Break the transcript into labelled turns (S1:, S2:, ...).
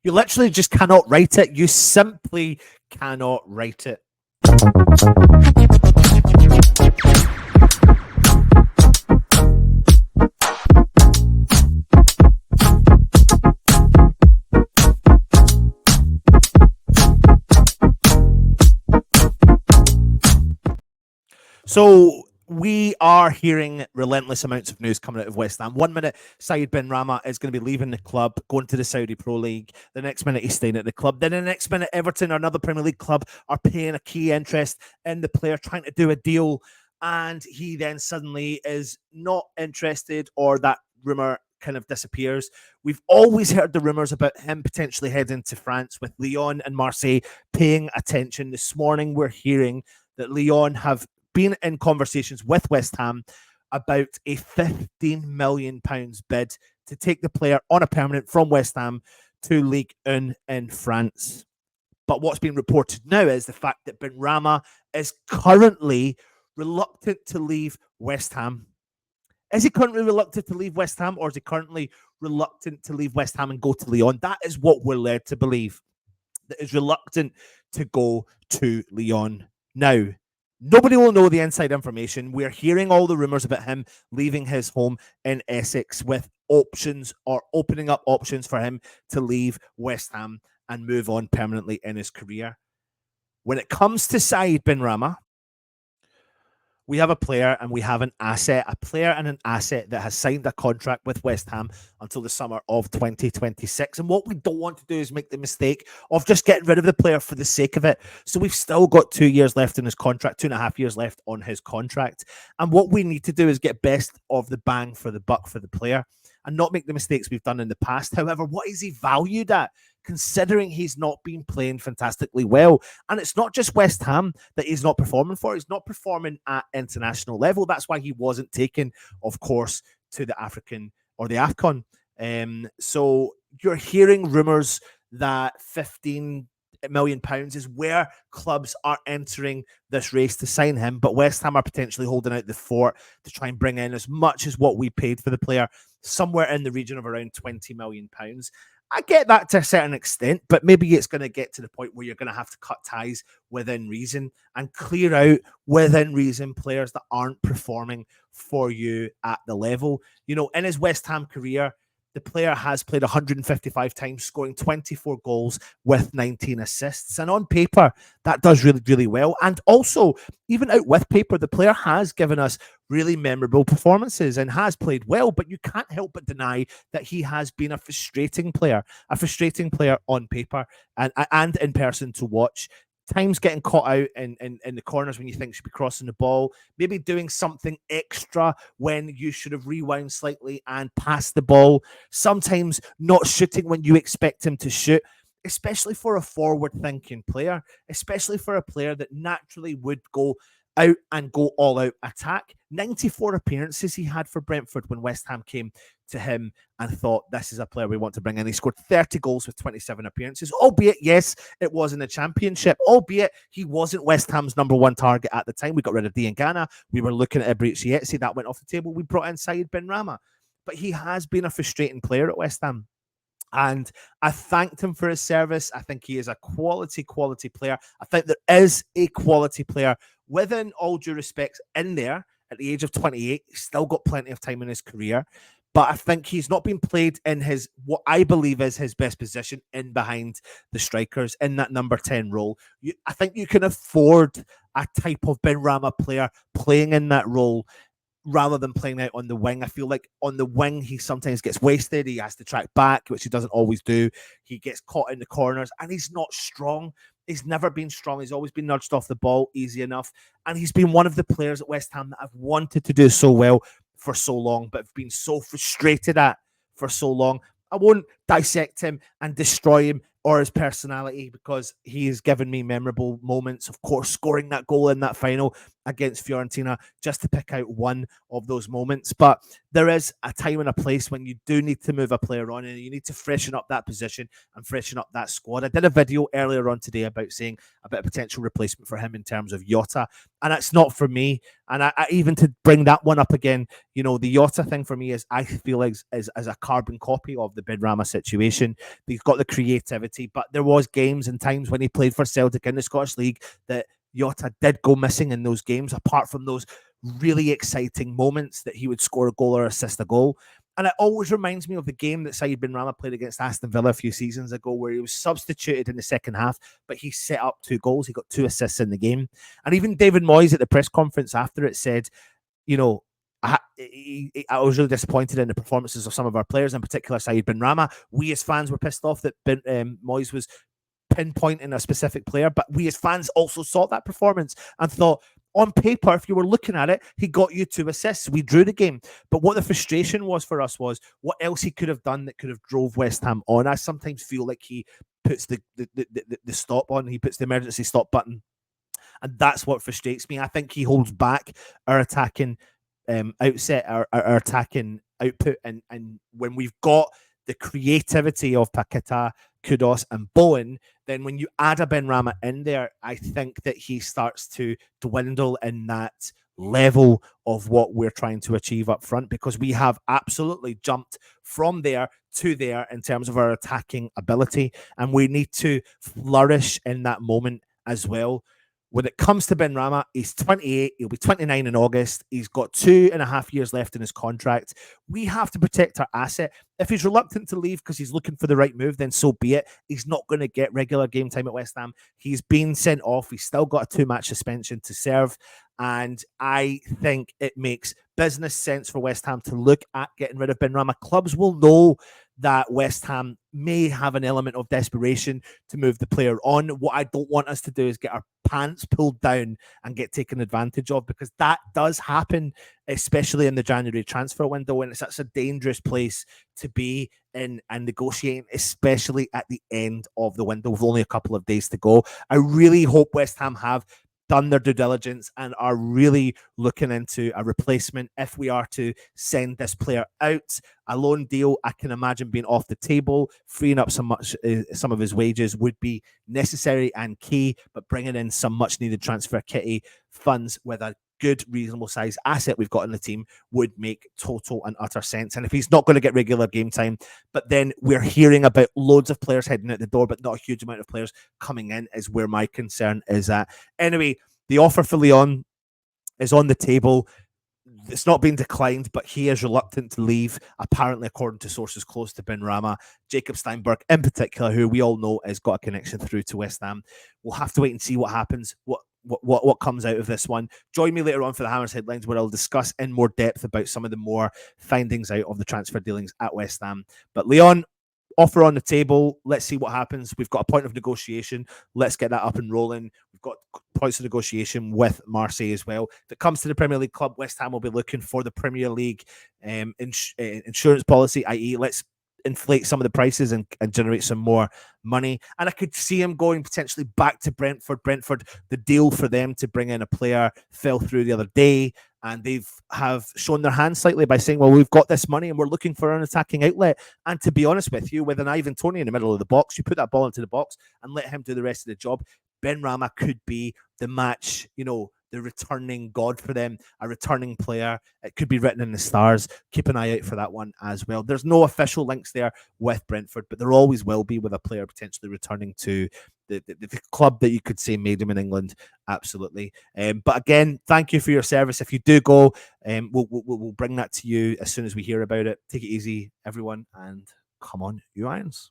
S1: You literally just cannot write it. You simply cannot write it. So we are hearing relentless amounts of news coming out of West Ham. 1 minute, Saeed Benrahma is going to be leaving the club, going to the Saudi Pro League. The next minute, he's staying at the club. Then the next minute, Everton or another Premier League club are paying a key interest in the player, trying to do a deal. And he then suddenly is not interested, or that rumour kind of disappears. We've always heard the rumours about him potentially heading to France, with Lyon and Marseille paying attention. This morning, we're hearing that Lyon have been in conversations with West Ham about a £15 million bid to take the player on a permanent from West Ham to Ligue 1 in France. But what's being reported now is the fact that Benrahma is currently reluctant to leave West Ham. Is he currently reluctant to leave West Ham, or is he currently reluctant to leave West Ham and go to Lyon? That is what we're led to believe. That is reluctant to go to Lyon. Now, nobody will know the inside information. We're hearing all the rumours about him leaving his home in Essex, with options or opening up options for him to leave West Ham and move on permanently in his career. When it comes to Saeed Benrahma, we have a player and we have an asset, that has signed a contract with West Ham until the summer of 2026. And what we don't want to do is make the mistake of just getting rid of the player for the sake of it. So we've still got 2 years left in his contract, 2.5 years left on his contract. And what we need to do is get best of the bang for the buck for the player and not make the mistakes we've done in the past. However, what is he valued at, considering he's not been playing fantastically well? And it's not just West Ham that he's not performing for. He's not performing at international level. That's why he wasn't taken, of course, to the African or the AFCON. So you're hearing rumours that £15 million is where clubs are entering this race to sign him, but West Ham are potentially holding out the fort to try and bring in as much as what we paid for the player, somewhere in the region of around £20 million. I get that to a certain extent, but maybe it's going to get to the point where you're going to have to cut ties within reason and clear out within reason players that aren't performing for you at the level. You know, in his West Ham career, the player has played 155 times, scoring 24 goals with 19 assists. And on paper, that does really, really well. And also, even out with paper, the player has given us really memorable performances and has played well. But you can't help but deny that he has been a frustrating player on paper and in person to watch. Times getting caught out in the corners when you think you should be crossing the ball, maybe doing something extra when you should have rewound slightly and passed the ball, sometimes not shooting when you expect him to shoot, especially for a forward-thinking player, especially for a player that naturally would go out and go all-out attack. 94 appearances he had for Brentford when West Ham came to him and thought, this is a player we want to bring in. He scored 30 goals with 27 appearances, albeit, yes, it was in the Championship, albeit he wasn't West Ham's number one target at the time. We got rid of Diangana. We were looking at Eberechi. That went off the table. We brought in Saeed Benrahma. But he has been a frustrating player at West Ham. And I thanked him for his service. I think he is a quality player. I think there is a quality player, within all due respect, in there at the age of 28. He's still got plenty of time in his career. But I think he's not been played in his, what I believe is his best position, in behind the strikers, in that number 10 role. I think you can afford a type of Benrahma player playing in that role rather than playing out on the wing. I feel like on the wing, he sometimes gets wasted. He has to track back, which he doesn't always do. He gets caught in the corners, and he's not strong. He's never been strong. He's always been nudged off the ball easy enough. And he's been one of the players at West Ham that I've wanted to do so well for so long, but have been so frustrated at for so long. I won't dissect him and destroy him or his personality, because he has given me memorable moments. Of course, scoring that goal in that final against Fiorentina, just to pick out one of those moments. But there is a time and a place when you do need to move a player on, and you need to freshen up that position and freshen up that squad. I did a video earlier on today about saying a bit of potential replacement for him in terms of Jota, and it's not for me. And I even to bring that one up again, you know, the Jota thing for me is, I feel like is a carbon copy of the Benrahma situation. He's got the creativity, but there was games and times when he played for Celtic in the Scottish League that Jota did go missing in those games, apart from those really exciting moments that he would score a goal or assist a goal. And it always reminds me of the game that Said Benrahma played against Aston Villa a few seasons ago, where he was substituted in the second half, but he set up 2 goals. He got 2 assists in the game. And even David Moyes at the press conference after it said, you know, I was really disappointed in the performances of some of our players, in particular Said Benrahma. We as fans were pissed off that Moyes was pinpointing a specific player, but we as fans also saw that performance and thought, on paper, if you were looking at it, he got you 2 assists. We drew the game. But what the frustration was for us was what else he could have done that could have drove West Ham on. I sometimes feel like he puts the stop on. He puts the emergency stop button. And that's what frustrates me. I think he holds back our attacking outset, our attacking output. And when we've got the creativity of Paquetá, Kudus, and Bowen, then when you add a Benrahma in there, I think that he starts to dwindle in that level of what we're trying to achieve up front, because we have absolutely jumped from there to there in terms of our attacking ability, and we need to flourish in that moment as well. When it comes to Benrahma, he's 28. He'll be 29 in August. He's got 2.5 years left in his contract. We have to protect our asset. If he's reluctant to leave because he's looking for the right move, then so be it. He's not going to get regular game time at West Ham. He's been sent off. He's still got a 2-match suspension to serve. And I think it makes business sense for West Ham to look at getting rid of Benrahma. Clubs will know that West Ham may have an element of desperation to move the player on. What I don't want us to do is get our pants pulled down and get taken advantage of, because that does happen, especially in the January transfer window, and it's such a dangerous place to be in and negotiating, especially at the end of the window with only a couple of days to go. I really hope West Ham have done their due diligence and are really looking into a replacement. If we are to send this player out, a loan deal, I can imagine being off the table. Freeing up some of his wages would be necessary and key, but bringing in some much needed transfer kitty funds with a good, reasonable size asset we've got in the team would make total and utter sense. And if he's not going to get regular game time, but then we're hearing about loads of players heading out the door, but not a huge amount of players coming in, is where my concern is at. Anyway, the offer for Lyon is on the table. It's not been declined, but he is reluctant to leave, apparently, according to sources close to Benrahma. Jacob Steinberg, in particular, who we all know has got a connection through to West Ham. We'll have to wait and see what happens, what comes out of this one. Join me later on for the Hammers headlines, where I'll discuss in more depth about some of the more findings out of the transfer dealings at West Ham. But Lyon, offer on the table. Let's see what happens. We've got a point of negotiation. Let's get that up and rolling. We've got points of negotiation with Marseille as well. If it comes to the Premier League club, West Ham will be looking for the Premier League insurance policy, i.e. let's inflate some of the prices and generate some more money. And I could see him going potentially back to Brentford. Brentford, the deal for them to bring in a player fell through the other day, and they've have shown their hand slightly by saying, well, we've got this money and we're looking for an attacking outlet. And to be honest with you, with an Ivan Toney in the middle of the box, you put that ball into the box and let him do the rest of the job. Benrahma could be the match, the returning god for them, a returning player. It could be written in the stars. Keep an eye out for that one as well. There's no official links there with Brentford, but there always will be with a player potentially returning to the club that you could say made him in England. Absolutely. But again, thank you for your service. If you do go, we'll bring that to you as soon as we hear about it. Take it easy, everyone, and come on, you Irons.